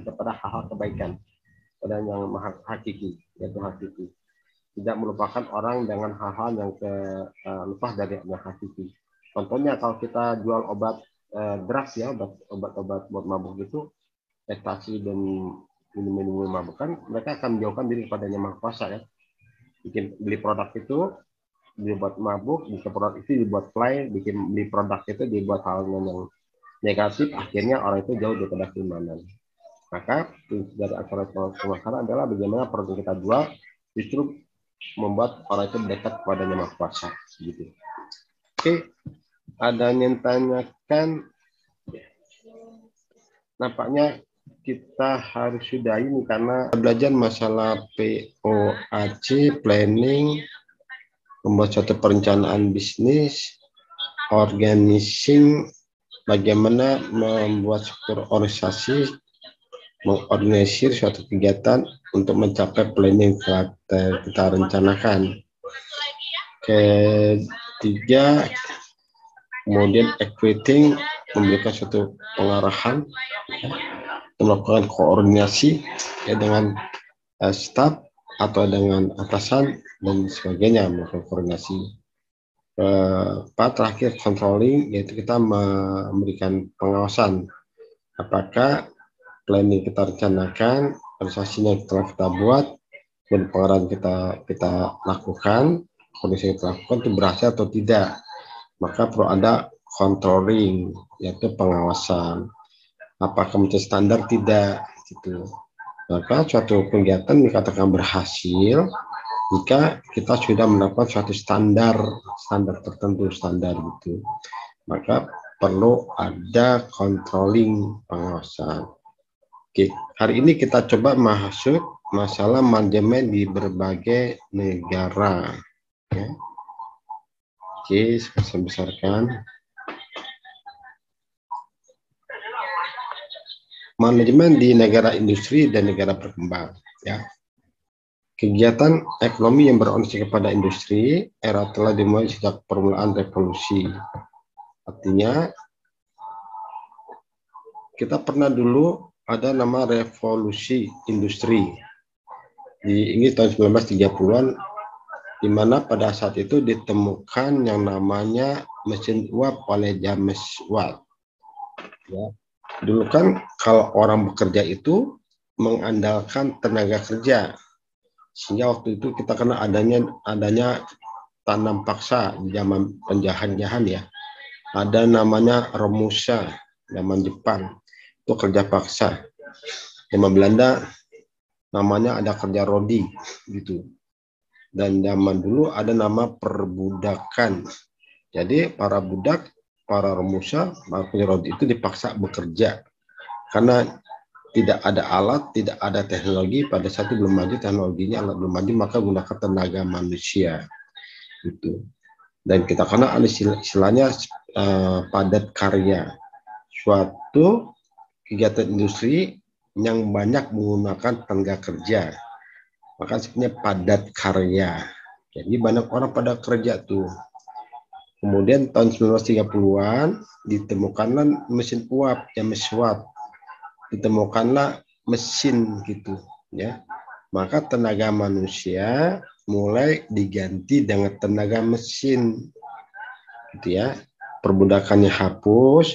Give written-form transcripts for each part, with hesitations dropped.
Kepada hal-hal kebaikan, pada yang maha hakiki, yaitu hakiki. Tidak melupakan orang dengan hal-hal yang lepas dari yang hakiki. Contohnya kalau kita jual obat drugs ya, obat-obat buat mabuk itu, ekstasi dan minum-minum mabuk kan, mereka akan menjauhkan diri kepada yang maha kuasa ya. Beli produk itu dibuat mabuk, produk itu dibuat play, beli produk itu dibuat hal yang negatif, akhirnya orang itu jauh daripada keimanan. Maka dari acara pemasaran adalah bagaimana produk kita jual justru membuat orang itu mendekat kepada Yang Maha Kuasa. Gitu. Oke, ada yang tanyakan? Nampaknya kita harus sudahi ini karena belajar masalah POAC, planning, membuat suatu perencanaan bisnis, organizing, bagaimana membuat struktur organisasi, mengorganisir suatu kegiatan untuk mencapai planning yang kita rencanakan. Ketiga, kemudian equating, memberikan suatu pengarahan, melakukan koordinasi ya, dengan staf atau dengan atasan dan sebagainya, melakukan koordinasi. Terakhir controlling, yaitu kita memberikan pengawasan apakah planning kita rencanakan, organisasinya telah kita buat, dan pengarahan kita lakukan, kondisi yang kita lakukan itu berhasil atau tidak. Maka perlu ada controlling, yaitu pengawasan. Apakah mencapai standar tidak, gitu. Maka suatu kegiatan dikatakan berhasil jika kita sudah melakukan suatu standar tertentu, standar gitu, maka perlu ada controlling, pengawasan. Oke, hari ini kita coba masuk masalah manajemen di berbagai negara. Ya. Oke, saya besarkan. Manajemen di negara industri dan negara berkembang. Ya. Kegiatan ekonomi yang berorientasi kepada industri era telah dimulai sejak permulaan revolusi. Artinya, kita pernah dulu ada nama revolusi industri di Inggris tahun 1930-an, di mana pada saat itu ditemukan yang namanya mesin uap oleh James Watt. Ya. Dulu kan kalau orang bekerja itu mengandalkan tenaga kerja, sehingga waktu itu kita kena adanya tanam paksa di zaman penjajahan ya. Ada namanya Romusa, zaman Jepang, itu kerja paksa. Zaman Belanda namanya ada kerja rodi gitu. Dan zaman dulu ada nama perbudakan. Jadi para budak, para Romusa, para kerja rodi itu dipaksa bekerja karena tidak ada alat, tidak ada teknologi, pada saat itu belum maju teknologinya, alat belum maju, maka gunakan tenaga manusia. Gitu. Dan kita kenal ada istilahnya padat karya, suatu kegiatan industri yang banyak menggunakan tenaga kerja, maka sebenarnya padat karya. Jadi banyak orang pada kerja tuh. Kemudian tahun 1930-an ditemukanlah mesin uap, James Watt. Ditemukanlah mesin gitu ya, maka tenaga manusia mulai diganti dengan tenaga mesin gitu ya. Perbudakannya hapus,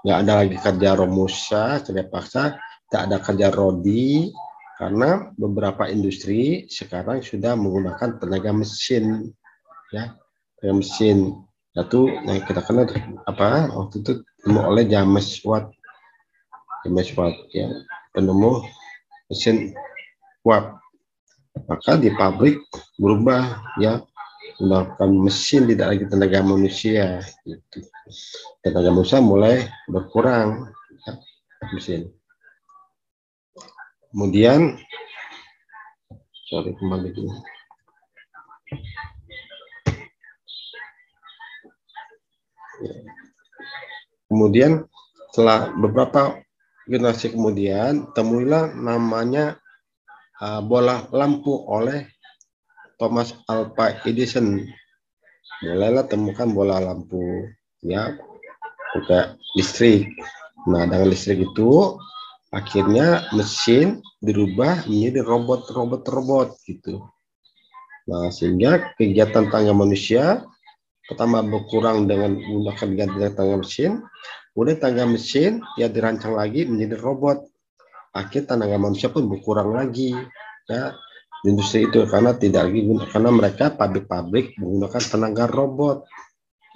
nggak ada lagi kerja romusa, kerja paksa, tak ada kerja rodi, karena beberapa industri sekarang sudah menggunakan tenaga mesin ya, tenaga mesin. Satu yang kita kenal apa waktu itu oleh James Watt ya, penemu mesin uap. Maka di pabrik berubah ya, menggunakan mesin, tidak lagi tenaga manusia gitu. Tenaga manusia mulai berkurang ya, mesin. Kemudian kembali dulu. Ya. Kemudian setelah beberapa generasi kemudian temuilah namanya bola lampu oleh Thomas Alva Edison. Mulailah temukan bola lampu ya, pakai listrik. Nah, dengan listrik itu akhirnya mesin dirubah menjadi robot gitu. Nah, sehingga kegiatan tenaga manusia pertama berkurang dengan menggunakan ganti tenaga mesin, kemudian tenaga mesin ya dirancang lagi menjadi robot. Akhirnya tenaga manusia pun berkurang lagi ya di industri itu, karena tidak lagi karena mereka pabrik-pabrik menggunakan tenaga robot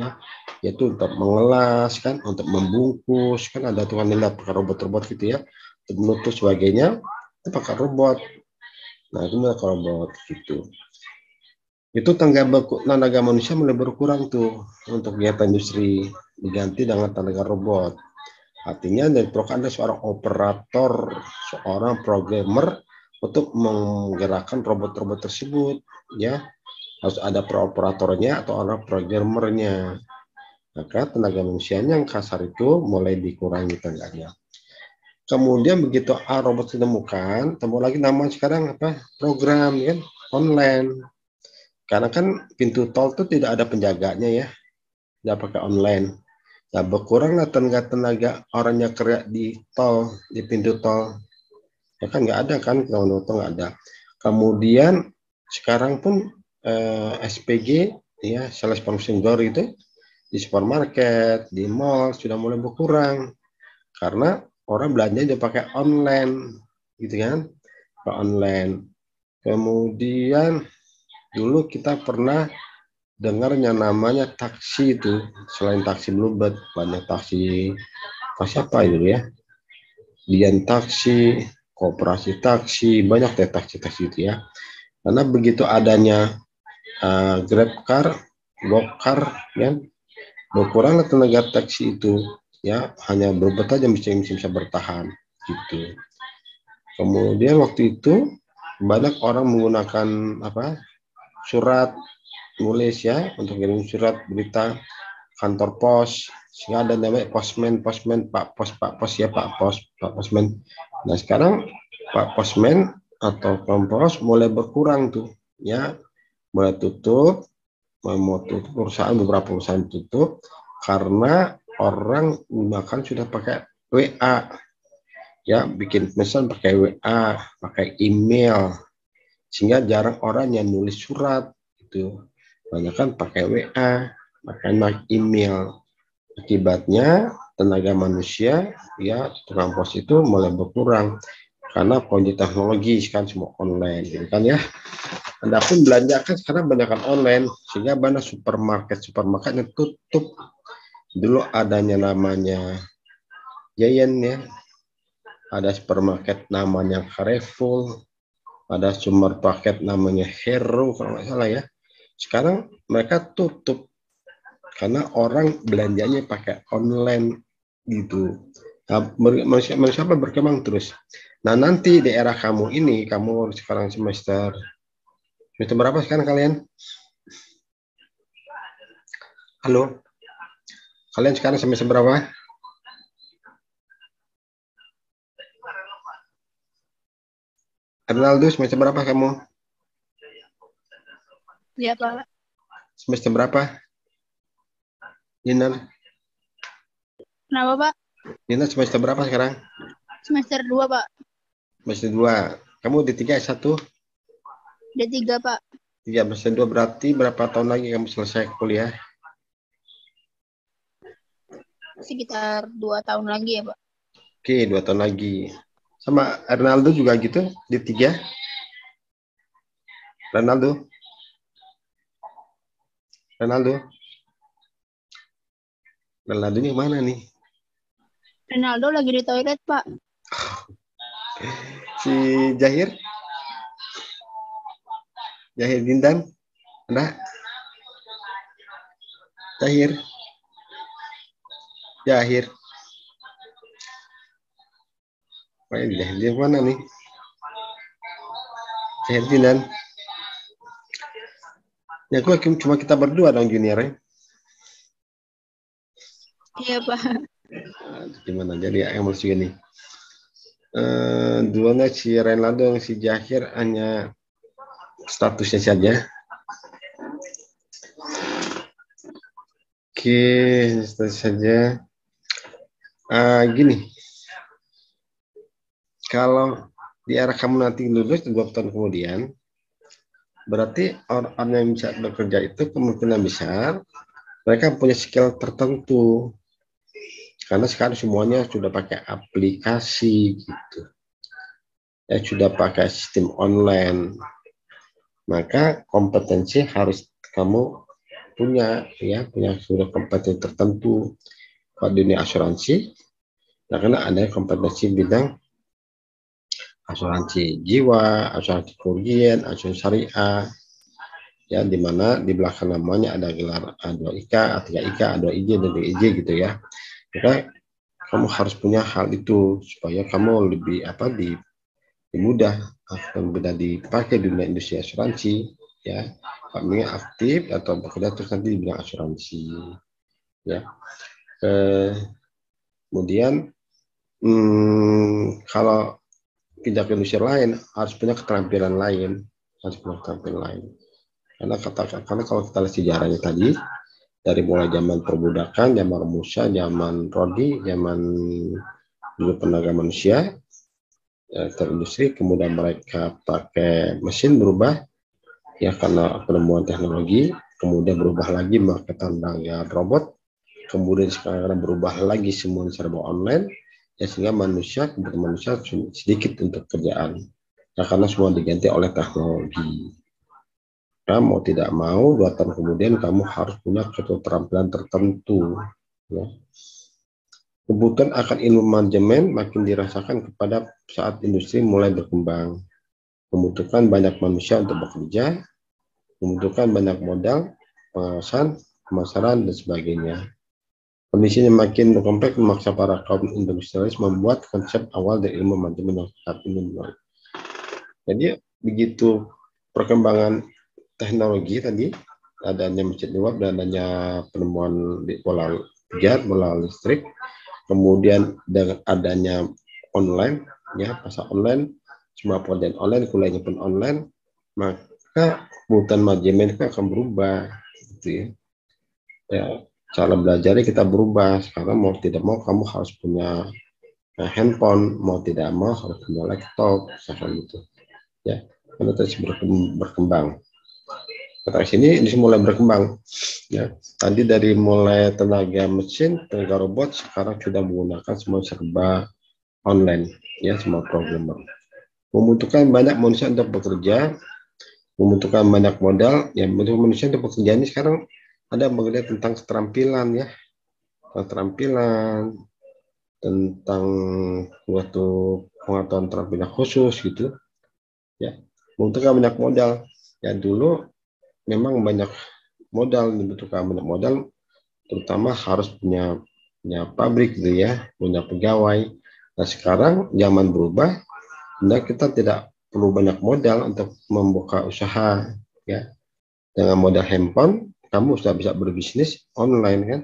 ya, yaitu untuk mengelas kan, untuk membungkus kan, ada tuh lihat pakai robot-robot gitu ya, untuk menutup sebagainya itu pakai robot. Nah, itu pakai robot gitu. Itu tenaga manusia mulai berkurang tuh untuk kegiatan industri, diganti dengan tenaga robot. Artinya diperlukan ada seorang operator, seorang programmer untuk menggerakkan robot-robot tersebut ya. Harus ada operatornya atau orang programmernya. Maka tenaga manusianya yang kasar itu mulai dikurangi tenaganya. Kemudian begitu robot ditemukan, temu lagi nama sekarang apa? Program kan, online. Karena kan pintu tol itu tidak ada penjaganya ya, tidak pakai online. Nah, berkuranglah tenaga orang yang kerja di tol, di pintu tol. Ya kan nggak ada kan, kalau nggak ada. Kemudian sekarang pun SPG ya, sales promotion door itu di supermarket, di mall sudah mulai berkurang karena orang belanja udah pakai online gitu kan, pakai online. Kemudian dulu kita pernah dengar yang namanya taksi itu, selain taksi Bluebird banyak taksi apa itu ya, Dian taksi, Koperasi taksi, banyak deh taksi itu ya. Karena begitu adanya GrabCar, GoCar, ya, berkuranglah tenaga taksi itu, ya, hanya berobat aja bisa bertahan gitu. Kemudian waktu itu banyak orang menggunakan surat nulis, ya, untuk kirim surat berita kantor pos, sehingga ada namanya postman, Pak Pos, ya, Pak Posman. Nah, sekarang Pak Posman atau pos mulai berkurang tuh, ya, mulai tutup, mau tutup beberapa perusahaan tutup karena orang gunakan sudah pakai WA, ya, bikin pesan pakai WA, pakai email, sehingga jarang orang yang nulis surat itu, banyak kan pakai WA, pakai email. Akibatnya tenaga manusia, ya, tukang pos itu mulai berkurang karena kondisi teknologi kan semua online, gitu kan, ya. Adapun belanja kan sekarang banyak kan online, sehingga banyak supermarketnya tutup. Dulu adanya namanya Giant, ya, ada supermarket namanya Carrefour, ada supermarket namanya Hero kalau nggak salah, ya. Sekarang mereka tutup karena orang belanjanya pakai online gitu. Nah, manusia berkembang terus. Nah, nanti di era kamu ini, kamu sekarang semester berapa sekarang kalian? Halo, kalian sekarang semester berapa? Ronaldo, semester berapa kamu? Iya, Pak. Semester berapa? Dinar? Kenapa, Pak? Dinar semester berapa sekarang? Semester 2, Pak. Semester 2. Kamu D3 S1? D3, Pak. 3 semester 2 berarti berapa tahun lagi kamu selesai kuliah? Sekitar 2 tahun lagi ya, Pak. Oke, 2 tahun lagi. Sama Ronaldo juga gitu, D3? Ronaldo? Ronaldonya mana nih? Ronaldo lagi di toilet, Pak. Si Jahir? Jahir Dindan? Ada? Jahir. Jahir mana nih? Jahir Dindan? Ya, cuma kita berdua dong junior, ya. Iya, Pak. Gimana jadi emosi gini? Duanya si Ronaldo, si Jahir hanya statusnya saja. Oke, status saja. Gini, kalau di era kamu nanti lulus 2 tahun kemudian, berarti orang yang bisa bekerja itu kemungkinan besar mereka punya skill tertentu. Karena sekarang semuanya sudah pakai aplikasi gitu. Ya, sudah pakai sistem online. Maka kompetensi harus kamu punya, ya, punya sudah kompetensi tertentu. Kalau dunia asuransi, nah, karena ada kompetensi bidang asuransi jiwa, asuransi kerugian, asuransi syariah, ya, di mana di belakang namanya ada gelar A2IK, A3IK, A2IJ, dan DIJ gitu, ya. Maka kamu harus punya hal itu supaya kamu lebih mudah akan mudah dipakai di dunia industri asuransi, ya. Kami aktif atau bekerja terus nanti di bidang asuransi, ya. Kemudian kalau tidak industri lain harus punya keterampilan lain, karena kalau kita lihat sejarahnya tadi, dari mulai zaman perbudakan, zaman Musa, zaman Rodi, zaman dulu tenaga manusia, terindustri, kemudian mereka pakai mesin berubah, ya, karena penemuan teknologi, kemudian berubah lagi pakai tenaga robot, kemudian sekarang berubah lagi semua serba online, ya, sehingga kebutuhan manusia sedikit untuk kerjaan, ya, karena semua diganti oleh teknologi. Kamu mau tidak mau 2 tahun kemudian kamu harus punya keterampilan tertentu, ya. Kebutuhan akan ilmu manajemen makin dirasakan kepada saat industri mulai berkembang. membutuhkan banyak manusia untuk bekerja, membutuhkan banyak modal, pengawasan, pemasaran, dan sebagainya. Kondisi yang makin kompleks memaksa para kaum industrialis membuat konsep awal dari ilmu manajemen yang saat ini. Jadi begitu perkembangan teknologi tadi, adanya mesin uap dan adanya penemuan di bola pijar, bola listrik, kemudian dengan adanya online, ya pasar online, semua pekerjaan online, kuliahnya pun online, maka kebutuhan manajemen itu akan berubah, gitu ya. Ya, cara belajarnya kita berubah. Sekarang mau tidak mau kamu harus punya handphone, mau tidak mau harus punya laptop, misalkan gitu. Ya, karena terus berkembang. Kata sini ini mulai berkembang. Ya, tadi dari mulai tenaga mesin, tenaga robot, sekarang sudah menggunakan semua serba online. Ya, semua programmer. Membutuhkan banyak manusia untuk bekerja, membutuhkan banyak modal. Ya, membutuhkan manusia untuk bekerja ini sekarang ada mengenai tentang keterampilan, ya, keterampilan, tentang suatu pengetahuan keterampilan khusus gitu, ya, membutuhkan banyak modal. Ya, dulu memang banyak modal, dibutuhkan banyak modal, terutama harus punya pabrik gitu ya, punya pegawai. Nah, sekarang zaman berubah, nah kita tidak perlu banyak modal untuk membuka usaha, ya. Dengan modal handphone kamu sudah bisa berbisnis online, kan.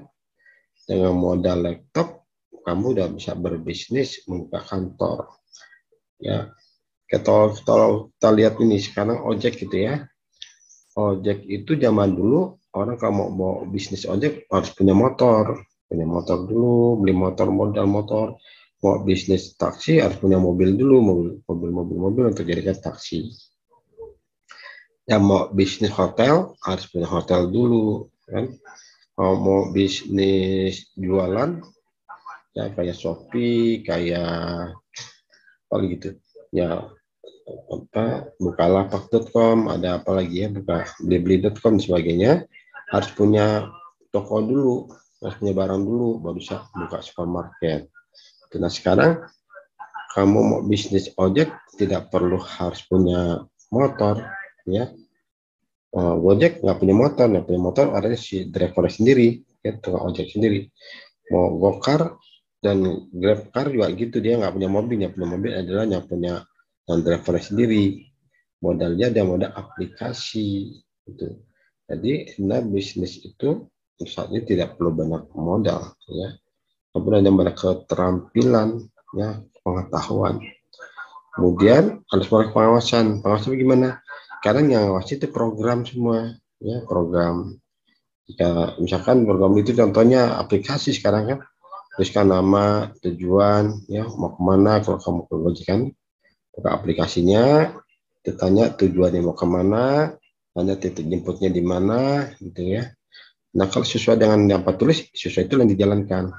Dengan modal laptop kamu sudah bisa berbisnis, membuka kantor, ya. Kalau kita lihat ini sekarang ojek gitu ya, ojek itu zaman dulu orang kalau mau bisnis ojek harus punya motor dulu, beli motor, modal motor. Mau bisnis taksi harus punya mobil dulu, mobil untuk jadikan taksi. Yang mau bisnis hotel harus punya hotel dulu, kan. Kalau mau bisnis jualan, ya kayak Shopee, kayak apa gitu, ya apa, bukalapak.com, ada apa lagi ya, blibli.com sebagainya, harus punya toko dulu, harus punya barang dulu, baru bisa buka supermarket. Nah, sekarang kamu mau bisnis ojek tidak perlu harus punya motor, ya. Gojek nggak punya motor, ada si driver sendiri, ya, tukang ojek sendiri. Mau Gokar dan Grabcar juga gitu, dia nggak punya mobil adalah yang punya driver sendiri. Modalnya dia modal aplikasi gitu. Jadi bisnis itu saat ini tidak perlu banyak modal, ya. Kemudian ada banyak keterampilan, ya, pengetahuan. Kemudian harus banyak pengawasan bagaimana? Sekarang yang ngawasi itu program semua, ya, program. Jika misalkan program itu contohnya aplikasi sekarang, kan, tuliskan nama, tujuan, ya, mau kemana. Kalau kamu ke kan, buka aplikasinya, ditanya tujuannya mau kemana, tanya titik jemputnya di mana, gitu ya. Nah, kalau sesuai dengan yang Pak tulis, sesuai itu yang dijalankan.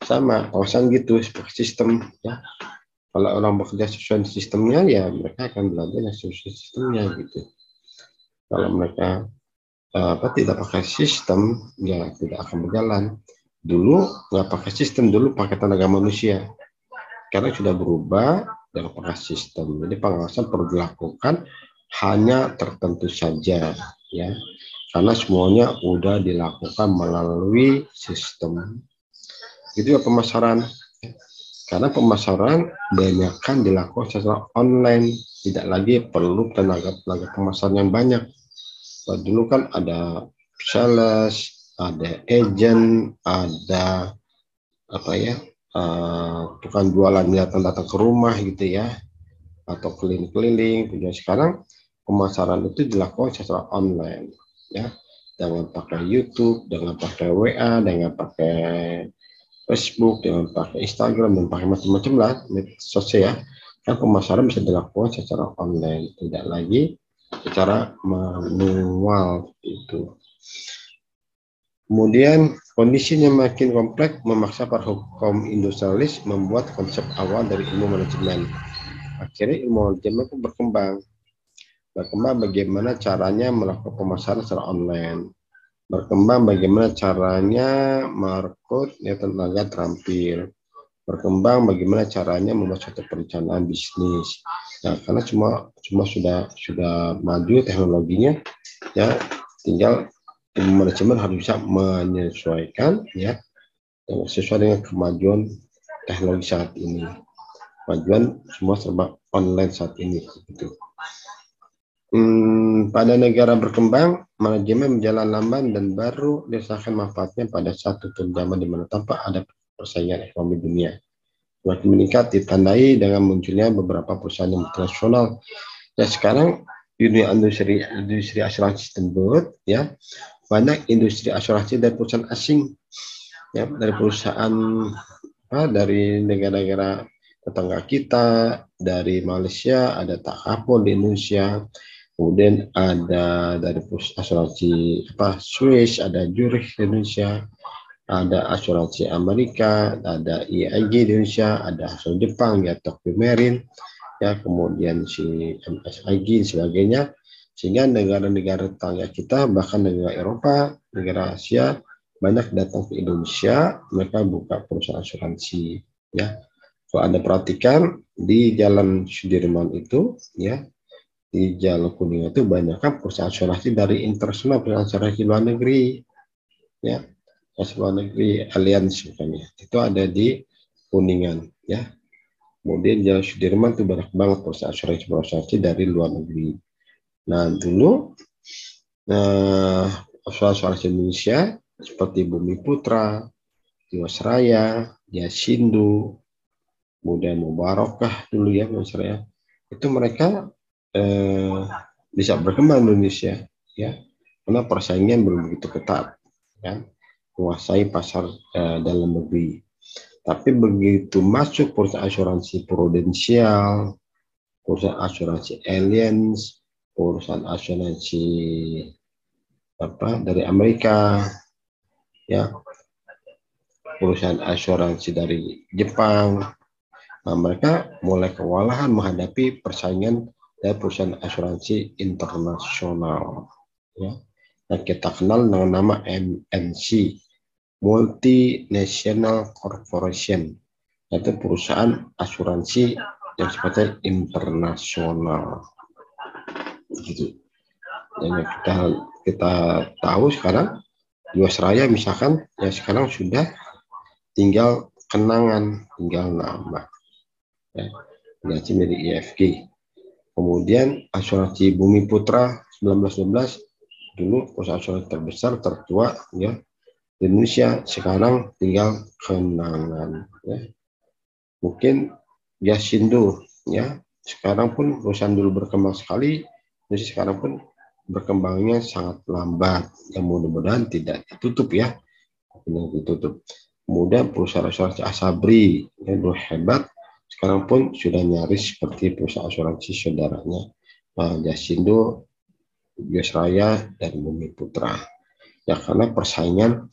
Sama pengawasan gitu, seperti sistem, ya. Kalau orang bekerja sesuai sistemnya, ya mereka akan belajar yang sesuai sistemnya gitu. Kalau mereka tidak pakai sistem, ya tidak akan berjalan. Dulu nggak pakai sistem, dulu pakai tenaga manusia. Sekarang sudah berubah dengan pakai sistem. Jadi pengawasan perlu dilakukan hanya tertentu saja, ya. Karena semuanya udah dilakukan melalui sistem. Itu ya pemasaran. Karena pemasaran banyakkan dilakukan secara online, tidak lagi perlu tenaga pemasaran yang banyak. Dulu kan ada sales, ada agent, ada apa ya, tukang jualan datang ke rumah gitu ya, atau keliling-keliling. Sekarang pemasaran itu dilakukan secara online, ya, dengan pakai YouTube, dengan pakai WA, dengan pakai Facebook, dengan pakai Instagram, dan pakai macam-macam lah medsos, ya. Kan pemasaran bisa dilakukan secara online, tidak lagi secara manual itu. Kemudian kondisinya makin kompleks memaksa para kaum industrialis membuat konsep awal dari ilmu manajemen. Akhirnya ilmu manajemen itu berkembang bagaimana caranya melakukan pemasaran secara online, berkembang bagaimana caranya merekrut, ya, tenaga terampil, berkembang, bagaimana caranya membuat suatu perencanaan bisnis. Nah, karena cuma sudah maju teknologinya, ya tinggal manajemen harus bisa menyesuaikan, ya sesuai dengan kemajuan teknologi saat ini. Kemajuan semua serba online saat ini. Gitu. Pada negara berkembang, manajemen berjalan lamban dan baru dirasakan manfaatnya pada satu zaman di mana tanpa ada persaingan ekonomi dunia. Semakin meningkat ditandai dengan munculnya beberapa perusahaan internasional. Ya sekarang dunia industri asuransi tersebut, ya banyak industri asuransi dari perusahaan asing, ya dari perusahaan dari negara-negara tetangga kita, dari Malaysia ada Takaful di Indonesia. Kemudian ada dari asuransi Swiss, ada Zurich di Indonesia, ada asuransi Amerika, ada IAG di Indonesia, ada asuransi Jepang ya Tokyo Marine, ya kemudian si MSIG dan sebagainya. Sehingga negara-negara tetangga kita, bahkan negara Eropa, negara Asia banyak datang ke Indonesia, mereka buka perusahaan asuransi. Ya, kalau Anda perhatikan di Jalan Sudirman itu, ya di Jalan Kuningan itu banyak kan perusahaan asuransi dari internasional, perusahaan asuransi luar negeri, ya, luar negeri, Allianz misalnya, itu ada di Kuningan, ya. Kemudian Jalan Sudirman itu banyak banget perusahaan asuransi dari luar negeri. Nah dulu, asuransi Indonesia seperti Bumi Putra, Jiwasraya, Yasindo, kemudian Mubarokah dulu ya Jiwasraya, itu mereka bisa berkembang di Indonesia, ya karena persaingan belum begitu ketat, ya menguasai pasar dalam negeri. Tapi begitu masuk perusahaan asuransi Prudensial, perusahaan asuransi Allianz, perusahaan asuransi dari Amerika, ya perusahaan asuransi dari Jepang, nah, mereka mulai kewalahan menghadapi persaingan dari perusahaan asuransi internasional, ya yang kita kenal dengan nama MNC, Multinational Corporation, yaitu perusahaan asuransi yang sifatnya internasional. Gitu. Yang kita tahu sekarang Jiwasraya misalkan ya sekarang sudah tinggal kenangan, tinggal nama, ya, gaji milik IFG. Kemudian asuransi Bumi Putra 1912 dulu perusahaan asuransi terbesar tertua ya di Indonesia, sekarang tinggal kenangan, ya. Mungkin Yasindo ya sekarang pun perusahaan dulu berkembang sekali, jadi sekarang pun berkembangnya sangat lambat, yang mudah-mudahan tidak ditutup ya, tidak ditutup. Kemudian perusahaan asuransi Asabri yang dulu hebat, sekarang pun sudah nyaris seperti perusahaan asuransi saudaranya Yasindo, Jiwasraya, dan Bumi Putra. Ya karena persaingan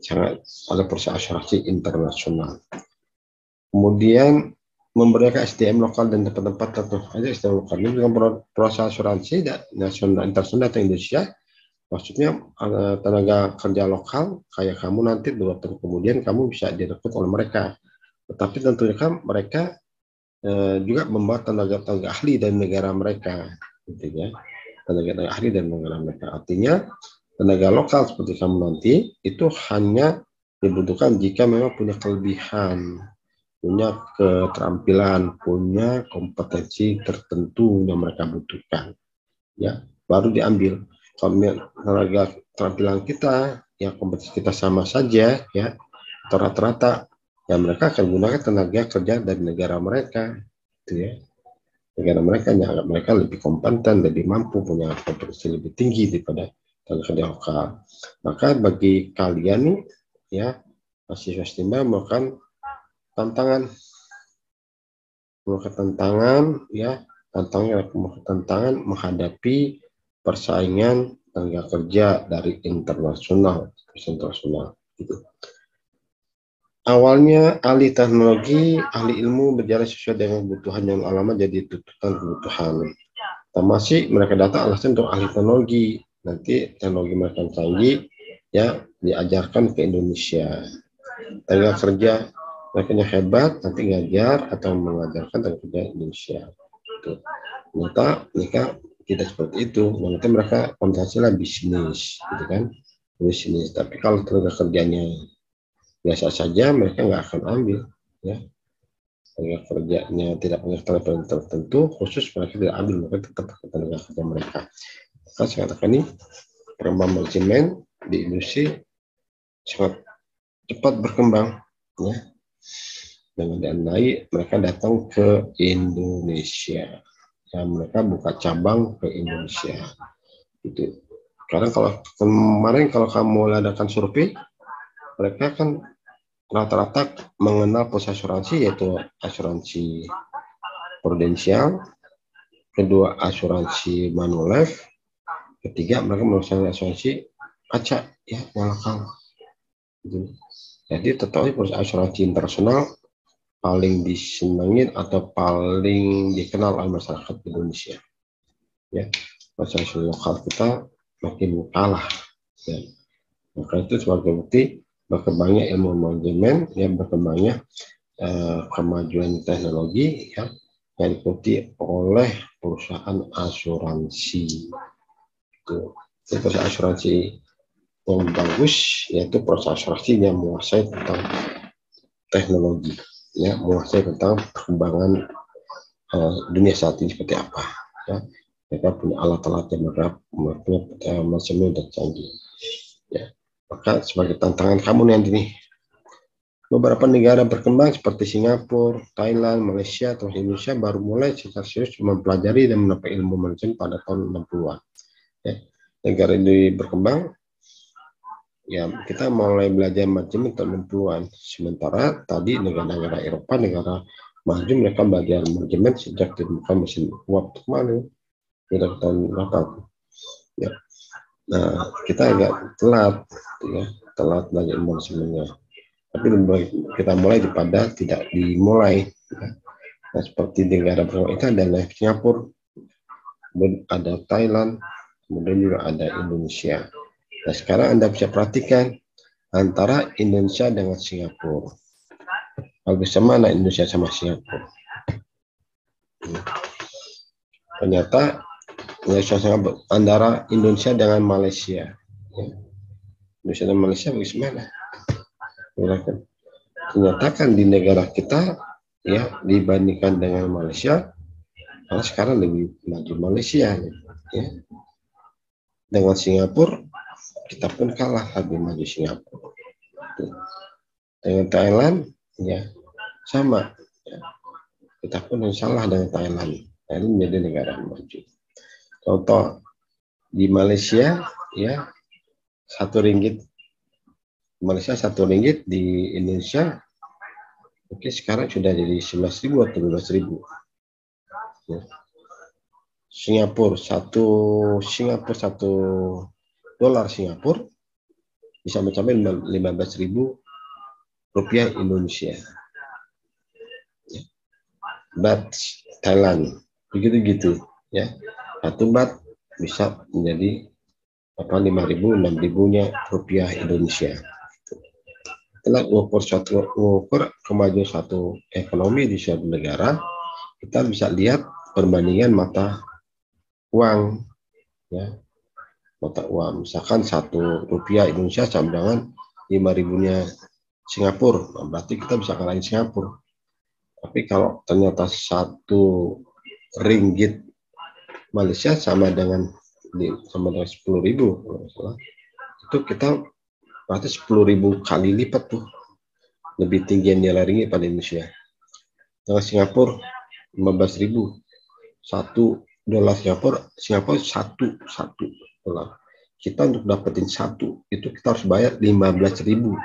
sangat ada perusahaan asuransi internasional. Kemudian memberikan SDM lokal dan tempat-tempat tertentu aja SDM lokal ini dengan perusahaan asuransi nasional internasional atau Indonesia, maksudnya tenaga kerja lokal kayak kamu nanti 2 tahun kemudian kamu bisa direkrut oleh mereka, tetapi tentunya kan mereka juga membawa tenaga ahli dari negara mereka, gitu ya, tenaga ahli dari negara mereka. Artinya tenaga lokal seperti kamu nanti itu hanya dibutuhkan jika memang punya kelebihan, punya keterampilan, punya kompetensi tertentu yang mereka butuhkan, ya baru diambil. Kalau tenaga keterampilan kita, ya kompetensi kita sama saja, ya rata-rata, ya mereka akan gunakan tenaga kerja dari negara mereka, gitu ya. Negara mereka, ya mereka lebih kompeten, lebih mampu, punya kompetensi lebih tinggi daripada tenaga kerja lokal. Maka bagi kalian nih, ya mahasiswa STIMBA melakukan tantangan, ya tantangan menghadapi persaingan tenaga kerja dari internasional, gitu. Awalnya ahli teknologi, ahli ilmu berjalan sesuai dengan kebutuhan yang lama jadi tuntutan kebutuhan. Masih mereka datang alasan untuk ahli teknologi, nanti teknologi mereka canggih, ya diajarkan ke Indonesia. Tenaga kerja mereka yang hebat nanti ngajar atau mengajarkan tentang budaya Indonesia. Tuh. Ternyata mereka tidak seperti itu. Nanti mereka konsentrasinya bisnis, gitu kan? Bisnis. Tapi kalau tenaga kerjanya biasa saja, mereka nggak akan ambil, ya. Tenaga kerjanya tidak punya keterampilan tertentu, khusus mereka tidak ambil, mereka tetap pakai tenaga kerja mereka. Maka saya katakan ini perkembangan manajemen di industri sangat cepat berkembang, ya. Dengan danai mereka datang ke Indonesia. Ya, mereka buka cabang ke Indonesia. Gitu. Karena kalau kemarin kalau kamu adakan survei, mereka kan rata-rata mengenal pos asuransi, yaitu asuransi prudensial, kedua asuransi Manulife, ketiga mereka mengenal asuransi kaca, ya, Malakal. Gitu. Jadi tetapi perusahaan asuransi internasional paling disenangin atau paling dikenal oleh masyarakat Indonesia. Ya, asuransi lokal kita makin kalah. Ya. Maka itu sebagai bukti berkembangnya ilmu manajemen, yang berkembangnya kemajuan teknologi, ya, yang diikuti oleh perusahaan asuransi. Itu perusahaan asuransi yang bagus, yaitu perusahaan asuransi yang menguasai tentang teknologi, ya, menguasai tentang perkembangan dunia saat ini seperti apa, ya. Mereka punya alat-alat yang mereka punya mesin dan canggih, ya. Maka sebagai tantangan kamu nanti nih, beberapa negara berkembang seperti Singapura, Thailand, Malaysia, atau Indonesia baru mulai secara serius mempelajari dan mendapat ilmu manajemen pada tahun 60-an. Ya. Negara ini berkembang, ya, kita mulai belajar manajemen tahun 60-an. Sementara tadi negara-negara Eropa, negara maju, mereka belajar manajemen sejak ditemukan mesin uap kemarin, dari tahun berapa? Ya. Nah, kita agak telat, ya, telat belajar manajemennya. Tapi kita mulai pada tidak dimulai. Ya. Nah, seperti negara berkembang itu ada Singapura, kemudian ada Thailand, kemudian juga ada Indonesia. Nah, sekarang Anda bisa perhatikan antara Indonesia dengan Singapura. Bagus mana Indonesia sama Singapura? Ternyata antara Indonesia dengan Malaysia. Indonesia dan Malaysia bagaimana? Ternyata kan di negara kita, ya, dibandingkan dengan Malaysia, karena sekarang lebih maju Malaysia, ya. Dengan Singapura kita pun kalah, lebih maju Singapura. Dengan Thailand, ya, sama, ya. Kita pun salah dengan Thailand. Thailand menjadi negara maju. Contoh di Malaysia, ya, RM1, Malaysia RM1 di Indonesia, oke, sekarang sudah jadi 11.000 atau 12.000. Ya. Singapura $1 Singapura bisa mencapai 15.000 rupiah Indonesia. Ya. Baht Thailand begitu-gitu, ya. 1 baht bisa menjadi 5.000, 6.000-nya rupiah Indonesia. Setelah mengukur kemajuan suatu ekonomi di suatu negara, kita bisa lihat perbandingan mata uang, ya, mata uang. Misalkan Rp1 Indonesia sama dengan 5.000-nya Singapura, nah, berarti kita bisa kalahin Singapura. Tapi kalau ternyata RM1 Malaysia sama dengan 10.000, itu kita berarti 10.000 kali lipat tuh, lebih tinggi nilai ringgit pada Indonesia. Dengan Singapura 15.000, $1 Singapura $1. Kita untuk dapetin 1 itu kita harus bayar 15.000.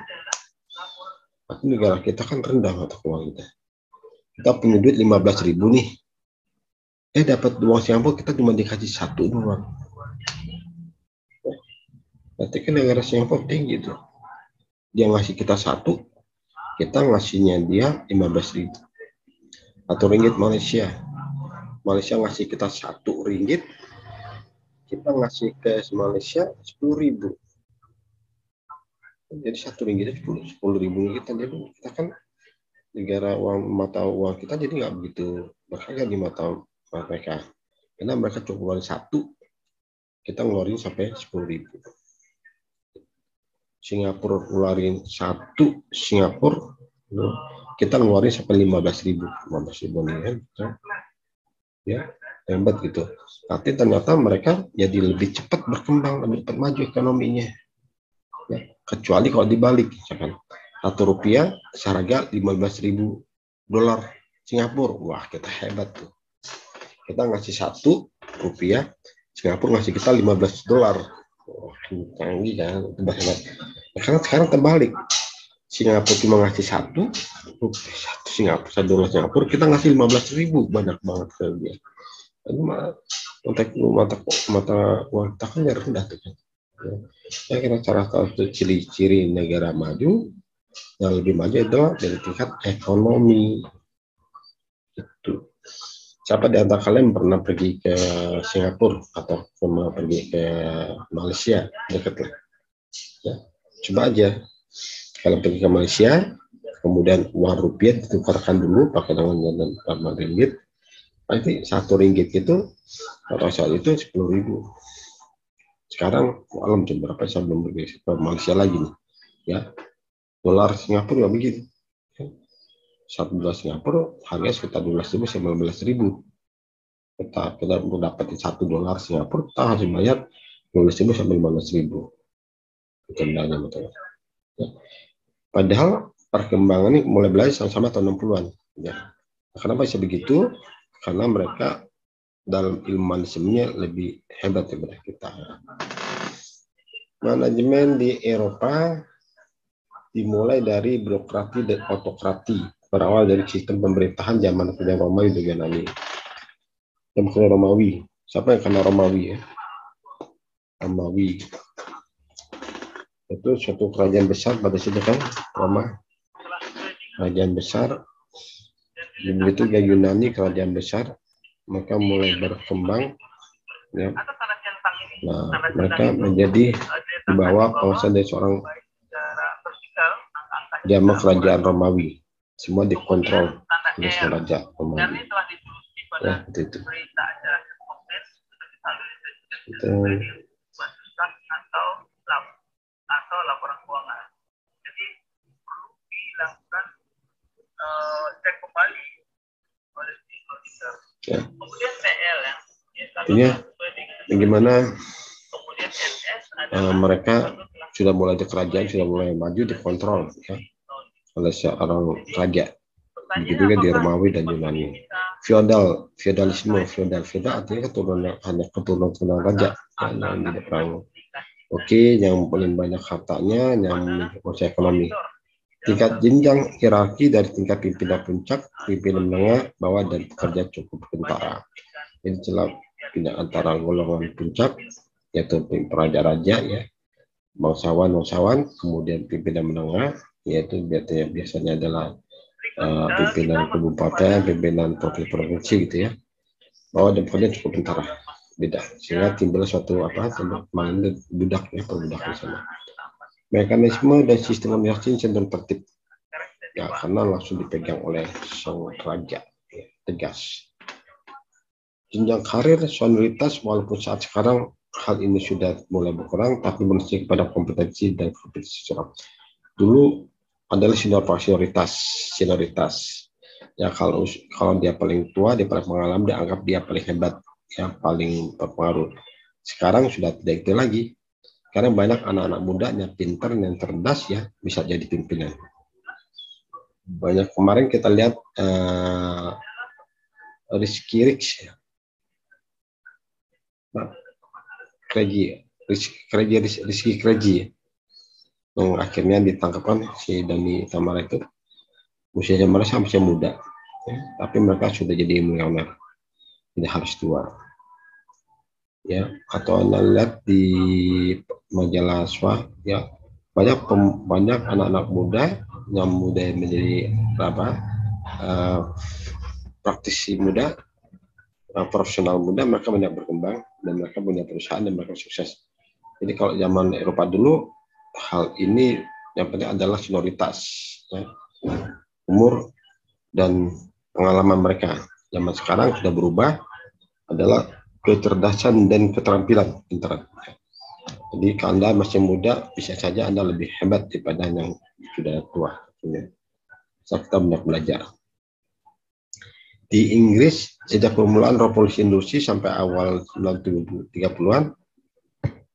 Tapi negara kita kan rendah mata uang kita. Kita punya duit 15.000 nih, dapat uang Singapura kita cuma dikasih 1 doang. Berarti kan negara Singapura tinggi tuh. Dia ngasih kita 1, kita ngasihnya dia 15.000. Atau ringgit Malaysia ngasih kita RM1, kita ngasih ke Malaysia 10.000. Jadi RM1 10.000 kita kan negara mata uang kita jadi nggak begitu berharga di mata mereka, karena mereka cukup ngeluarin 1, kita ngeluarin sampai 10.000. Singapura ngeluarin 1 Singapura, kita ngeluarin sampai 15.000 nih ya, hebat gitu. Tapi ternyata mereka jadi lebih cepat berkembang, lebih cepat maju ekonominya. Ya, kecuali kalau dibalik, misalkan 1 rupiah seharga 15.000 dolar Singapura, wah kita hebat tuh. Kita ngasih 1 rupiah, Singapura ngasih kita 15 dolar. Wah, canggih kan, itu hebat. Nah, karena sekarang terbalik, Singapura cuma ngasih 1 Singapura, 1 dolar Singapura, kita ngasih 15.000, banyak banget ke dia. Itu mata uang kita kan rendah tuh kan. Ya, kira salah satu ciri-ciri negara maju yang lebih maju adalah dari tingkat ekonomi. Itu. Siapa di antara kalian pernah pergi ke Singapura atau pernah pergi ke Malaysia, dekat lah. Ya, coba aja kalau pergi ke Malaysia, kemudian uang rupiah ditukarkan dulu pakai dengan ringgit, nanti 1 ringgit itu pada saat itu 10.000. Sekarang malam jam berapa, saya belum pergi ke Malaysia lagi nih, ya. Dolar Singapura juga begitu. 1 dolar Singapura harganya sekitar 12.000 sampai 15.000. Kita dapatin 1 dolar Singapura, kita harus bayar 12.000 sampai 15.000. Dendanya betul. Ya. Padahal perkembangan ini mulai belajar sama-sama tahun 60-an. Ya. Kenapa bisa begitu? Karena mereka dalam ilmu manajemennya lebih hebat daripada kita. Manajemen di Eropa dimulai dari birokrasi dan autokrati, berawal dari sistem pemerintahan zaman kerajaan Romawi dan Yunani. Yang bukan Romawi, siapa yang kenal Romawi ya? Romawi itu suatu kerajaan besar pada situ kan, Roma, kerajaan besar. Begitu juga Yunani, kerajaan besar, mereka mulai berkembang. Ya. Nah, mereka menjadi di bawah penguasaan dari seorang zaman kerajaan Romawi. Semua dikontrol oleh raja Romawi. Ya, itu. Laporan keuangan. Jadi perlu dilakukan cek kembali oleh auditor. Ya. Kemudian PL ya. Ini bagaimana mereka sudah mulai di kerajaan, sudah mulai maju, dikontrol ya, oleh seorang raja. Begitu juga di Romawi dan Yunani. Feodalisme, feodal artinya keturunan raja yang di perang. Oke, yang paling banyak hartanya, yang menguasai ekonomi. Tingkat jenjang hierarki dari tingkat pimpinan puncak, pimpinan menengah, bawah, dan pekerja cukup kentara. Jadi celah pindah antara golongan puncak, yaitu raja-raja ya, bangsawan, kemudian pimpinan menengah, yaitu biasanya adalah pimpinan kabupaten, pimpinan provinsi gitu ya. Bawah dan pekerja cukup kentara. Beda, sehingga timbul suatu main budak ya, perbudak di sana. Mekanisme dan sistem organisasi cenderung tertib ya, karena langsung dipegang oleh sang raja ya, tegas. Jenjang karir, senioritas, walaupun saat sekarang hal ini sudah mulai berkurang, tapi masih pada kompetensi dan kompetisi seram. Dulu adalah senioritas ya, kalau dia paling tua, dia paling pengalaman, dianggap dia paling hebat, yang paling berpengaruh. Sekarang sudah tidak itu lagi, karena banyak anak-anak muda yang pintar, yang cerdas ya, bisa jadi pimpinan. Banyak kemarin kita lihat Rizky Rich ya. Rizky Kreji yang akhirnya ditangkapkan si Dani Tamara itu. Usianya mereka masih muda ya, tapi mereka sudah jadi miliuner, tidak harus tua ya. Atau Anda lihat di majalah Swa ya, banyak anak-anak muda yang menjadi praktisi muda, profesional muda, mereka banyak berkembang dan mereka punya perusahaan dan mereka sukses. Jadi kalau zaman Eropa dulu, hal ini yang penting adalah senioritas ya. Umur dan pengalaman mereka. Zaman sekarang sudah berubah, adalah kecerdasan dan keterampilan internet. Jadi kalau Anda masih muda, bisa saja Anda lebih hebat daripada yang sudah tua. Saat kita banyak belajar. Di Inggris, sejak permulaan revolusi industri sampai awal 1930-an,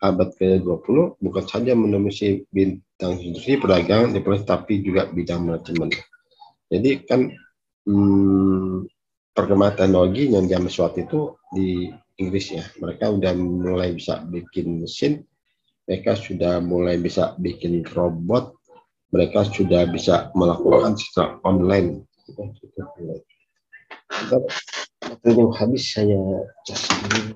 abad ke-20, bukan saja menemui bidang industri, perdagangan, diplomasi, tapi juga bidang manajemen. Jadi kan perkembangan teknologi yang zaman waktu itu di Inggris ya, mereka udah mulai bisa bikin mesin, mereka sudah mulai bisa bikin robot, mereka sudah bisa melakukan secara online. Waktu yang habis saya cas dulu.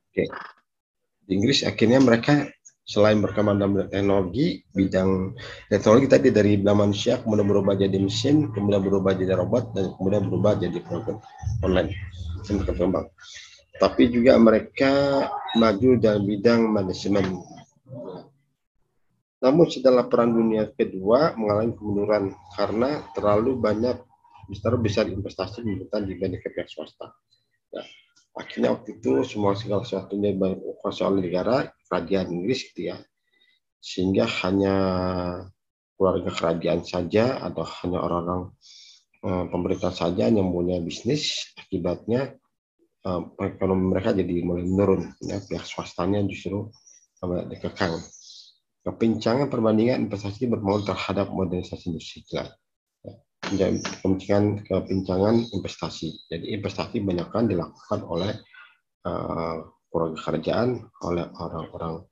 Oke. Di Inggris akhirnya mereka selain berkembang dalam teknologi, bidang teknologi tadi dari manusia kemudian berubah jadi mesin, kemudian berubah jadi robot, dan kemudian berubah jadi program online. Berkembang. Tapi juga mereka maju dalam bidang manajemen. Namun setelah Perang Dunia Kedua mengalami kemunduran karena terlalu besar investasi diberikan dibanding ke pihak swasta. Ya. Akhirnya waktu itu segala sesuatunya dikuasai oleh negara, kerajaan Inggris gitu ya, sehingga hanya keluarga kerajaan saja atau hanya orang-orang pemerintah saja yang punya bisnis. Akibatnya ekonomi mereka jadi mulai menurun, ya, pihak swastanya justru dikekang. Kepincangan perbandingan investasi berpengaruh terhadap modernisasi industri. Kepincangan investasi. Jadi investasi banyakkan dilakukan oleh keluarga kerajaan, oleh orang-orang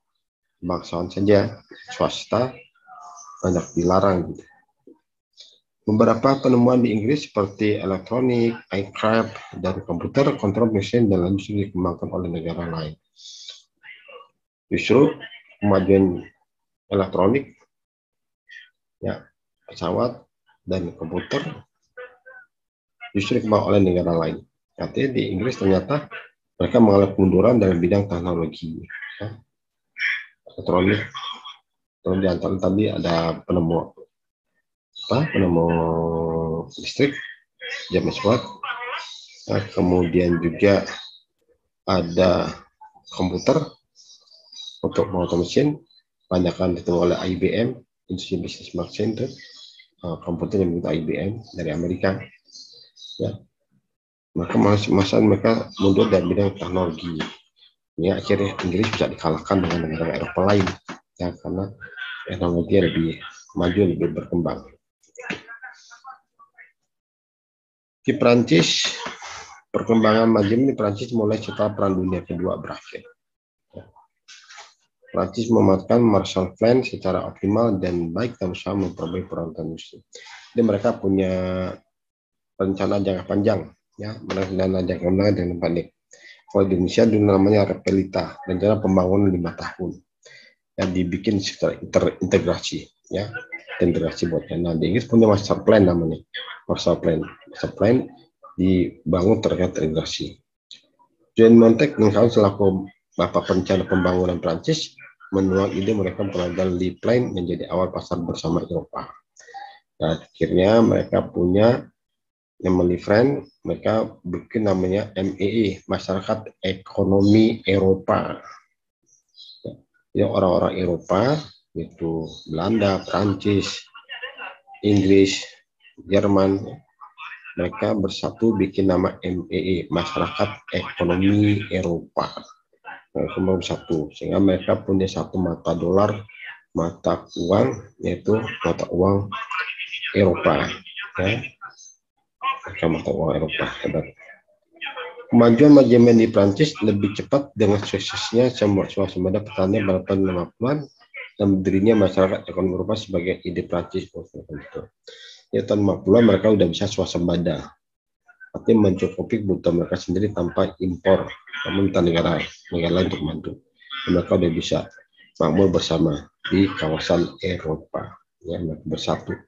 bangsawan saja, swasta banyak dilarang. Gitu. Beberapa penemuan di Inggris seperti elektronik, aircraft, dan komputer kontrol mesin dan lain dikembangkan oleh negara lain. Justru kemajuan elektronik, ya, pesawat dan komputer justru dikembangkan oleh negara lain. Artinya di Inggris ternyata mereka mengalami kemunduran dalam bidang teknologi. Ya. Elektronik, terus di antara tadi ada penemu listrik, James Watt. Nah, kemudian juga ada komputer untuk mengotor mesin, banyakkan ditemukan oleh IBM, Industry Business Machine, komputer yang dibuat IBM dari Amerika. Ya. Maka masa mereka mundur dari bidang teknologi. Ya, akhirnya Inggris bisa dikalahkan dengan negara Eropa lain, ya, karena teknologi lebih maju, lebih berkembang. Di Prancis, perkembangan manajemen di Prancis mulai setelah Perang Dunia Kedua berakhir. Prancis memanfaatkan Marshall Plan secara optimal dan baik dalam usaha memperbaiki peralatan industri. Jadi mereka punya rencana jangka panjang, ya, rencana jangka menengah dan pendek. Kalau di Indonesia dulu namanya Repelita, rencana pembangunan 5 tahun, yang dibikin secara integrasi, ya, integrasi buatnya. Nah, di Inggris punya master plan namanya, master plan dibangun terkait integrasi. John Montague mengatakan selaku bapak perencana pembangunan Prancis menuang ide mereka pengadaan Le Plan menjadi awal pasar bersama Eropa. Nah, akhirnya mereka punya Emily Friend, mereka bikin namanya MEE, Masyarakat Ekonomi Eropa. Ya, orang-orang Eropa, itu Belanda, Prancis, Inggris, Jerman, mereka bersatu bikin nama MEE, Masyarakat Ekonomi Eropa. Mereka bersatu, sehingga mereka punya satu mata dolar, mata uang, yaitu mata uang Eropa. Ya. Mata uang Eropa hebat. Kemajuan manajemen di Prancis lebih cepat dengan suksesnya swasembada pertanian pada tahun 50-an dan berdirinya masyarakat ekonomi Eropa sebagai ide Prancis. Ya, tahun 50-an mereka sudah bisa swasembada, artinya mencukupi kebutuhan mereka sendiri tanpa impor, meminta negara lain untuk membantu. Mereka sudah bisa makmur bersama di kawasan Eropa, ya, bersatu.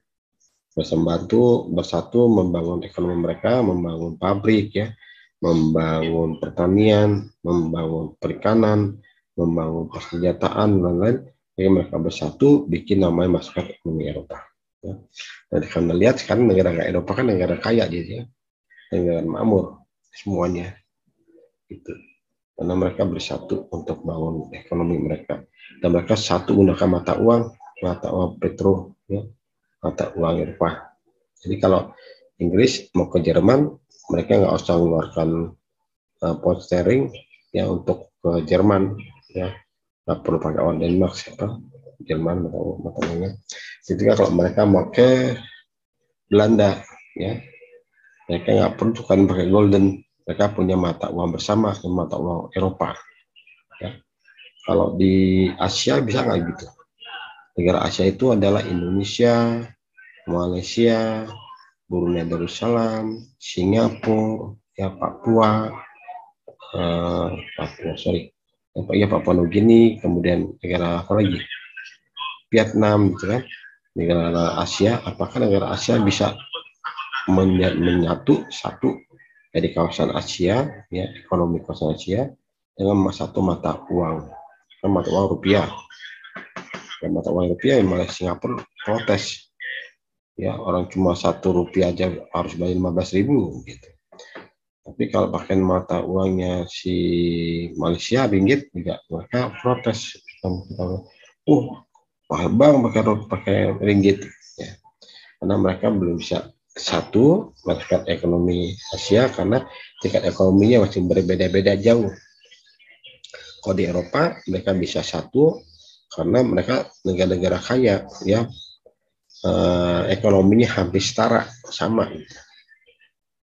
bersatu membangun ekonomi mereka, membangun pabrik ya, membangun pertanian, membangun perikanan, membangun persenjataan dan lain-lain. Jadi mereka bersatu bikin namanya masyarakat ekonomi Eropa. Ya. Dan karena lihat sekarang negara Eropa kan negara kaya gitu ya, negara makmur semuanya itu. Karena mereka bersatu untuk bangun ekonomi mereka. Dan mereka satu gunakan mata uang petro, ya, mata uang Eropa. Jadi kalau Inggris mau ke Jerman, mereka nggak usah mengeluarkan pound sterling ya untuk ke Jerman, ya nggak perlu pakai uang Denmark siapa Jerman atau matanya. Jadi kalau mereka mau ke Belanda, ya mereka nggak perlu kan pakai golden, mereka punya mata uang bersama, mata uang Eropa. Ya. Kalau di Asia bisa nggak gitu? Negara Asia itu adalah Indonesia, Malaysia, Brunei Darussalam, Singapura, ya Papua, Papua Nugini, kemudian negara apa lagi? Vietnam, gitu kan? Negara Asia, apakah negara Asia bisa menyatu satu dari kawasan Asia, ya ekonomi kawasan Asia dengan satu mata uang, mata uang rupiah. Dan mata uang rupiah yang malah Singapura protes, ya orang cuma Rp1 aja harus bayar 15.000 gitu. Tapi kalau pakai mata uangnya si Malaysia ringgit juga mereka protes. Mahal banget pakai ringgit ya. Karena mereka belum bisa satu masyarakat ekonomi Asia karena tingkat ekonominya masih berbeda-beda jauh. Kalau di Eropa mereka bisa satu karena mereka negara-negara kaya ya, ekonominya hampir setara sama.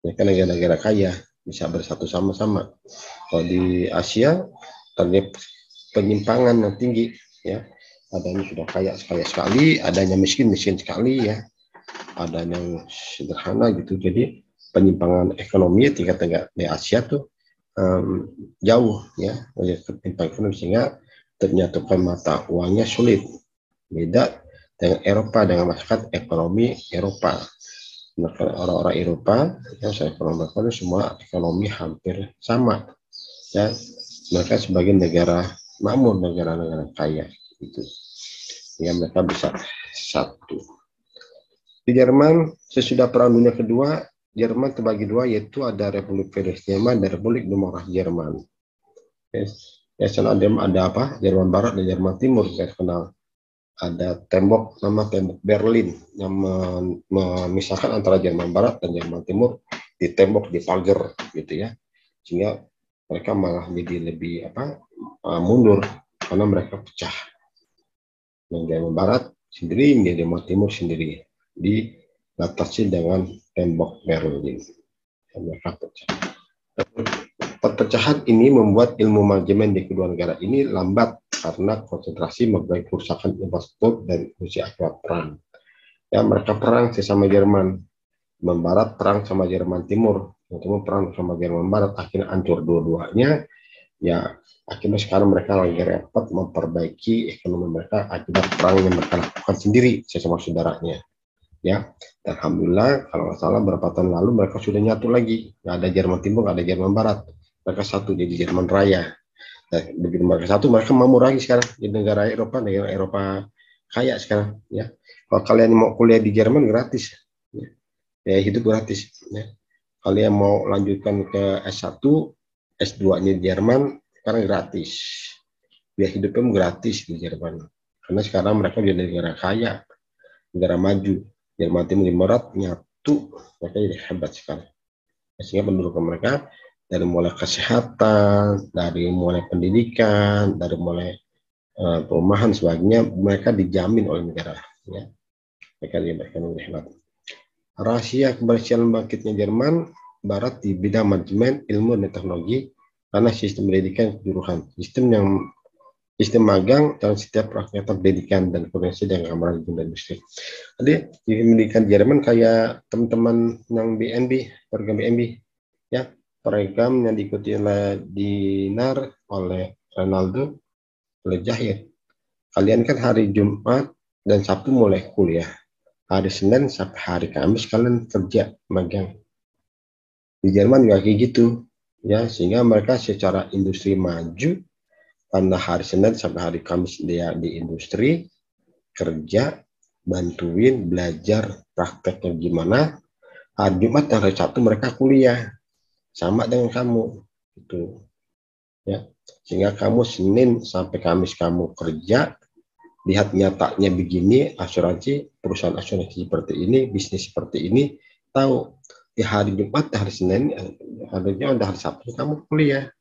Mereka negara-negara kaya bisa bersatu sama-sama. Kalau di Asia terjadi penyimpangan yang tinggi ya, adanya sudah kaya sekali, adanya miskin sekali ya, adanya sederhana gitu. Jadi penyimpangan ekonomi tingkat di Asia tuh jauh ya, penyimpangan ekonomi sehingga ternyatukan mata uangnya sulit. Beda dengan Eropa, dengan masyarakat ekonomi Eropa. Orang-orang Eropa yang saya ekonomi semua ekonomi hampir sama ya, mereka sebagai negara makmur, negara-negara kaya itu ya, mereka bisa satu. Di Jerman sesudah Perang Dunia Kedua, Jerman terbagi dua, yaitu ada Republik Federasi Jerman dan Republik Demokrasi Jerman. Ya, sana ada apa? Jerman Barat dan Jerman Timur, saya kenal. Ada tembok, nama tembok Berlin yang memisahkan antara Jerman Barat dan Jerman Timur, di tembok, di pagar gitu ya, sehingga mereka malah jadi lebih mundur karena mereka pecah. Yang Jerman Barat sendiri, yang Jerman Timur sendiri, dibatasi dengan tembok Berlin. Mereka pecah. Perpecahan ini membuat ilmu manajemen di kedua negara ini lambat karena konsentrasi membaik kerusakan infrastruktur dan fungsi akibat perang. Ya, mereka perang sesama Jerman. Jerman Barat perang sama Jerman Timur. Jerman Timur perang sama Jerman Barat. Akhirnya hancur dua-duanya. Ya, akhirnya sekarang mereka lagi repot memperbaiki ekonomi mereka akibat perang yang mereka lakukan sendiri sesama saudaranya. Ya, dan alhamdulillah kalau nggak salah berapa tahun lalu mereka sudah nyatu lagi. Nggak ada Jerman Timur, nggak ada Jerman Barat. Mereka satu jadi Jerman Raya. Nah, begitu mereka satu, mereka mampu lagi sekarang di negara Eropa kaya sekarang ya. Kalau kalian mau kuliah di Jerman gratis ya, hidup gratis ya. Kalian mau lanjutkan ke S1 S2 nya di Jerman sekarang gratis, biaya hidupnya gratis di Jerman karena sekarang mereka jadi negara kaya, negara maju. Jerman Timur Barat nyatu, mereka jadi hebat sekali sehingga pendudukan mereka dari mulai kesehatan, dari mulai pendidikan, dari mulai perumahan sebagainya, mereka dijamin oleh negara. Ya. Mereka lebih hebat. Rahasia keberhasilan bangkitnya Jerman Barat di bidang manajemen, ilmu, dan teknologi karena sistem pendidikan kejuruan, sistem magang dalam setiap kegiatan pendidikan dan koordinasi dengan Kamar dan Industri. Jadi di pendidikan Jerman kayak teman-teman yang BNB, program BNB, ya. Program yang diikuti oleh Dinar, oleh Ronaldo, oleh Jahir. Kalian kan hari Jumat dan Sabtu mulai kuliah. Hari Senin sampai hari Kamis kalian kerja magang. Di Jerman juga kayak gitu, ya, sehingga mereka secara industri maju karena hari Senin sampai hari Kamis dia di industri kerja, bantuin belajar prakteknya gimana. Hari Jumat dan hari Sabtu mereka kuliah sama dengan kamu, gitu, ya. Sehingga kamu Senin sampai Kamis kamu kerja, lihat nyatanya begini, asuransi, perusahaan asuransi seperti ini, bisnis seperti ini, tahu di hari Jumat, hari Senin, hari Sabtu kamu kuliah,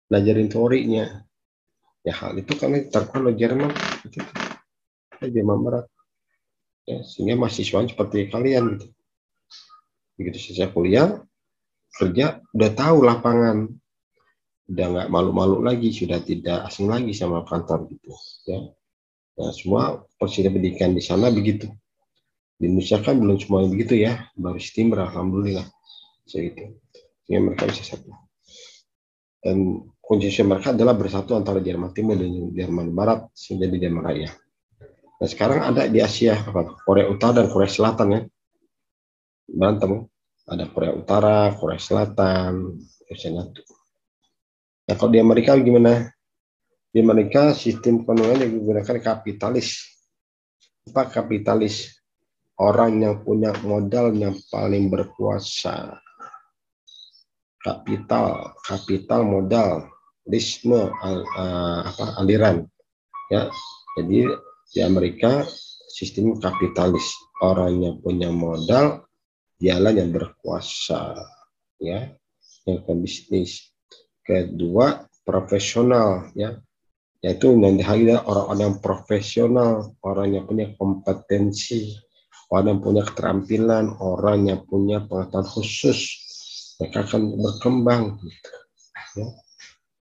belajarin teorinya. Ya hal itu kami terapkan di Jerman, itu Jerman Barat. Ya, sehingga mahasiswa seperti kalian gitu. Begitu selesai kuliah, kerja, udah tahu lapangan, udah nggak malu-malu lagi, sudah tidak asing lagi sama kantor gitu. Ya, nah, semua proses pendidikan di sana begitu. Di Indonesia kan belum semuanya begitu ya, baru Timur, alhamdulillah. Segitu. Sehingga mereka bisa satu. Dan kunci mereka adalah bersatu antara Jerman Timur dan Jerman Barat sehingga di Jerman Raya. Nah sekarang ada di Asia, Korea Utara dan Korea Selatan ya, berantem. Ada Korea Utara, Korea Selatan, Nah kalau di Amerika gimana? Di Amerika sistem ekonomi yang digunakan kapitalis. Apa kapitalis? Orang yang punya modal yang paling berkuasa. Kapital modal, aliran. Ya, jadi di Amerika sistem kapitalis. Orang yang punya modal, dialah yang berkuasa, ya, yang ke bisnis. Kedua, profesional, ya, yaitu yang dihargai orang-orang yang profesional, orang yang punya kompetensi, orang yang punya keterampilan, orang yang punya pengetahuan khusus, mereka akan berkembang, gitu, ya.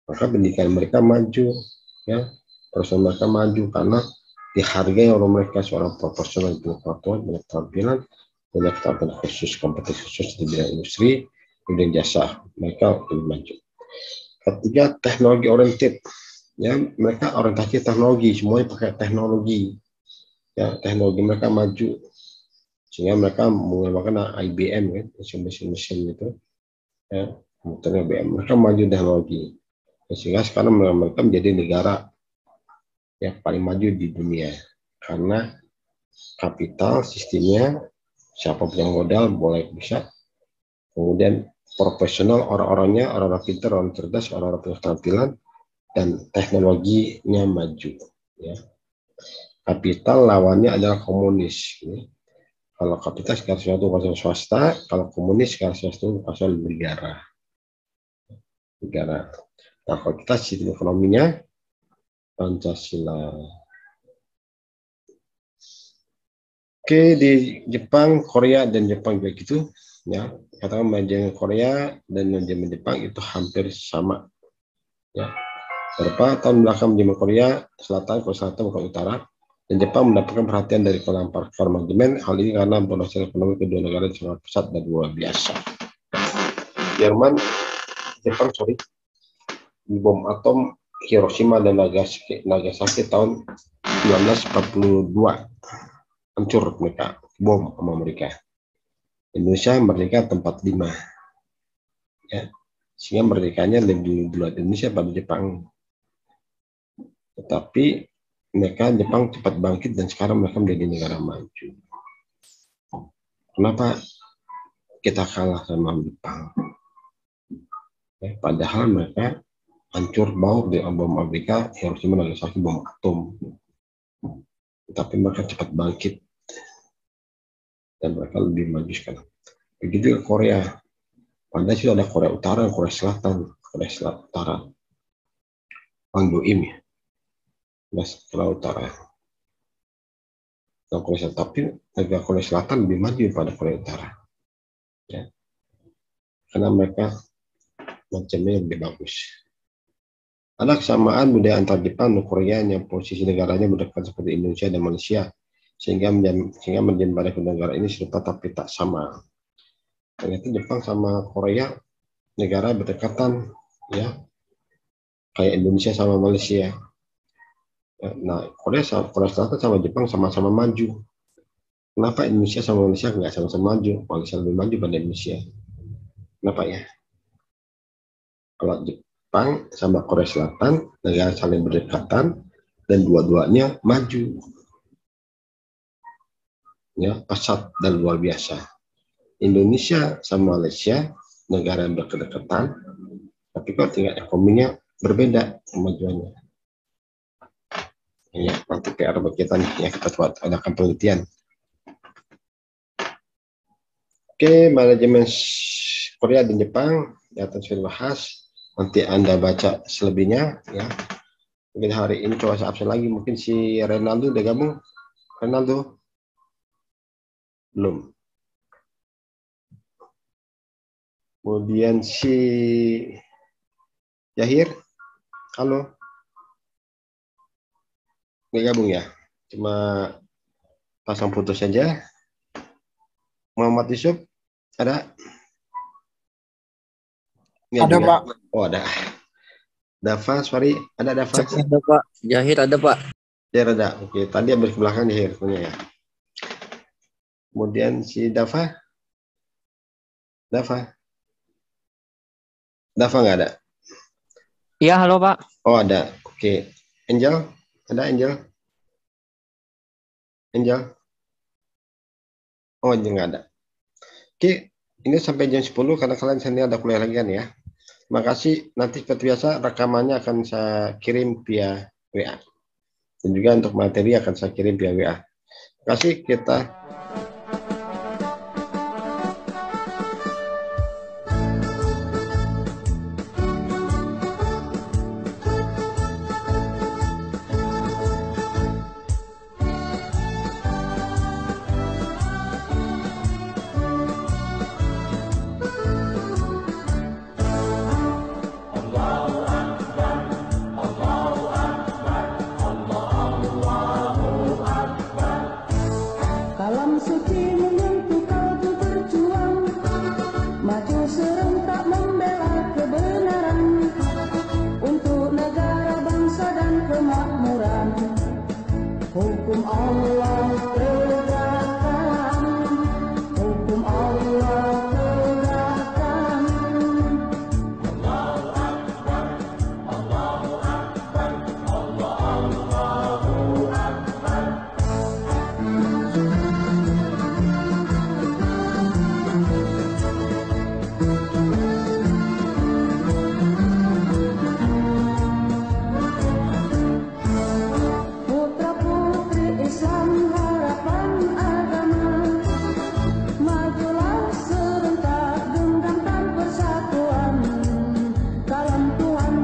Maka pendidikan mereka maju, ya, perusahaan mereka maju karena dihargai oleh mereka seorang profesional, punya pengetahuan, punya keterampilan, punya keterampilan khusus, kompetensi khusus di bidang industri, bidang jasa, mereka lebih maju. Ketiga, teknologi oriented, ya, mereka orientasi teknologi, semuanya pakai teknologi, ya, teknologi mereka maju, sehingga mereka menggunakan IBM, ya, mesin-mesin itu, ya, IBM, mereka maju teknologi, sehingga sekarang mereka menjadi negara yang paling maju di dunia karena kapital sistemnya, siapa punya modal boleh bisa, kemudian profesional orang-orangnya, orang-orang pintar, orang cerdas, orang-orang punya keterampilan, dan teknologinya maju, ya. Kapital lawannya adalah komunis, ya. Kalau kapital segala sesuatu kuasa swasta, kalau komunis segala sesuatu kuasa negara. Nah kalau kita sistem ekonominya Pancasila. Oke, di Jepang, Korea, dan Jepang juga gitu, ya. Katakan manajemen Korea dan manajemen Jepang itu hampir sama, ya. Beberapa tahun belakang manajemen Korea Selatan, Korea Selatan, Korea Utara, dan Jepang mendapatkan perhatian dari kalangan pakar manajemen. Hal ini karena pondasi ekonomi kedua negara sangat pesat dan luar biasa. Jepang di bom atom Hiroshima dan Nagasaki tahun 1942. Hancur mereka, bom sama mereka. Indonesia merdeka tempat 5, ya, sehingga merdekanya lebih dulu Indonesia pada Jepang. Tetapi mereka Jepang cepat bangkit dan sekarang mereka menjadi negara maju. Kenapa kita kalah sama Jepang? Ya, padahal mereka hancur baur di bom Amerika, Hiroshima dan Nagasaki, bom atom. Tapi mereka cepat bangkit dan mereka lebih maju sekarang. Begitu ke Korea. Padahal sudah ada Korea Utara dan Korea Selatan. Korea Selatan Utara, Bang Doim, ya, Korea Utara. Dan Korea Selatan, tapi negara Korea Selatan lebih maju pada Korea Utara, ya, karena mereka macamnya lebih bagus. Ada kesamaan budaya antar Jepang dan Korea yang posisi negaranya berdekatan seperti Indonesia dan Malaysia, sehingga menjadi pada negara ini serupa tapi tak sama. Ternyata Jepang sama Korea negara berdekatan, ya, kayak Indonesia sama Malaysia. Nah, Korea Selatan sama Jepang sama-sama maju. Kenapa Indonesia sama Malaysia nggak sama-sama maju? Malaysia lebih maju pada Indonesia. Kenapa ya? Kalau Jepang sama Korea Selatan negara saling berdekatan dan dua-duanya maju, ya pesat dan luar biasa. Indonesia sama Malaysia negara yang berdekatan, tapi kok tingkat ekonominya berbeda kemajuannya. Ya, nanti PR bagi kita nih, ya kita buat adakan penelitian. Oke, manajemen Korea dan Jepang di atas sudah bahas. Nanti Anda baca selebihnya ya. Mungkin hari ini coba absen lagi. Mungkin si Renaldo udah gabung. Renaldo belum. Kemudian si Yahir, halo. Nggak gabung ya. Cuma pasang putus saja. Muhammad Yusuf ada? Nggak Ada, juga? Pak. Oh, ada. Dava, sorry, ada Dava? Ada Pak, Jahir ada Pak. Jahir ada, oke. Tadi ambil ke belakang Jahir punya ya. Kemudian si Dava? Dava nggak ada? Iya halo Pak. Oh ada, oke. Angel, ada Angel? Angel? Oh Angel nggak ada. Oke, ini sampai jam 10 karena kalian sini ada kuliah lagi kan ya. Terima kasih. Nanti seperti biasa rekamannya akan saya kirim via WA. Dan juga untuk materi akan saya kirim via WA. Terima kasih. Kita Kalam suci menyentuh kalbu berjuang, maju serentak membela kebenaran untuk negara, bangsa dan kemakmuran. Hukum Allah tegakkan, hukum Allah tegakkan. Allahu Akbar, Allahu Akbar, Allahu Akbar. Putra putri Islam harapan agama, majulah serentak genggamkan persatuan. Kalam Tuhan,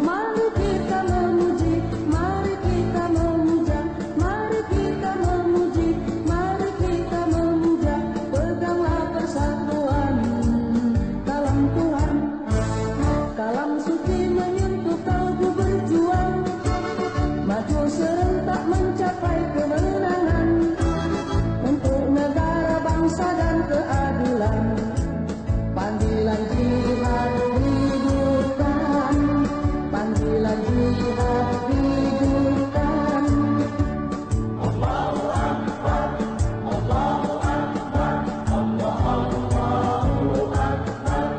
mari kita memuji, mari kita memuja, mari kita memuji, mari kita memuja, peganglah persatuan. Kalam Tuhan, kalam suci menyentuh kalbu berjuang, maju serentak mencapai kemenangan untuk negara, bangsa dan keadilan. Panggilan jihad hidupkan, panggilan jihad hidupkan. Allahu Akbar, Allahu Akbar, Allahu Akbar.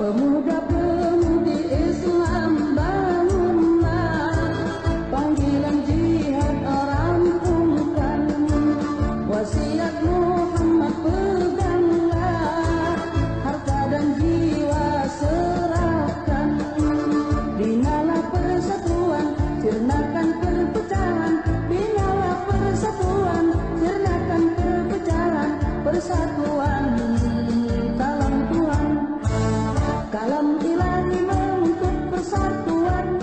Pemuda-pemudi Islam bangunlah, panggilan jihad rampungkan, wasiat Muhammad peganglah, harta dan jiwa serahkan. Binalah persatuan, sirnakan perpecahan, binalah persatuan, sirnakan perpecahan, persatuan. Kalam Tuhan, kalam ilahi menuntut persatuan,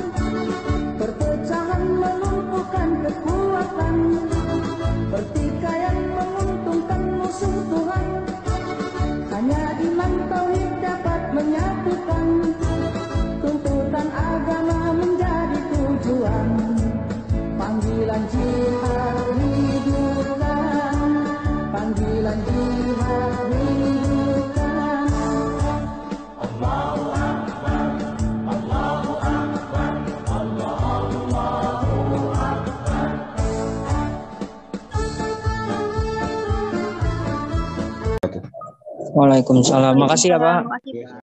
Waalaikumsalam. Makasih ya Pak. Makasih, Pak.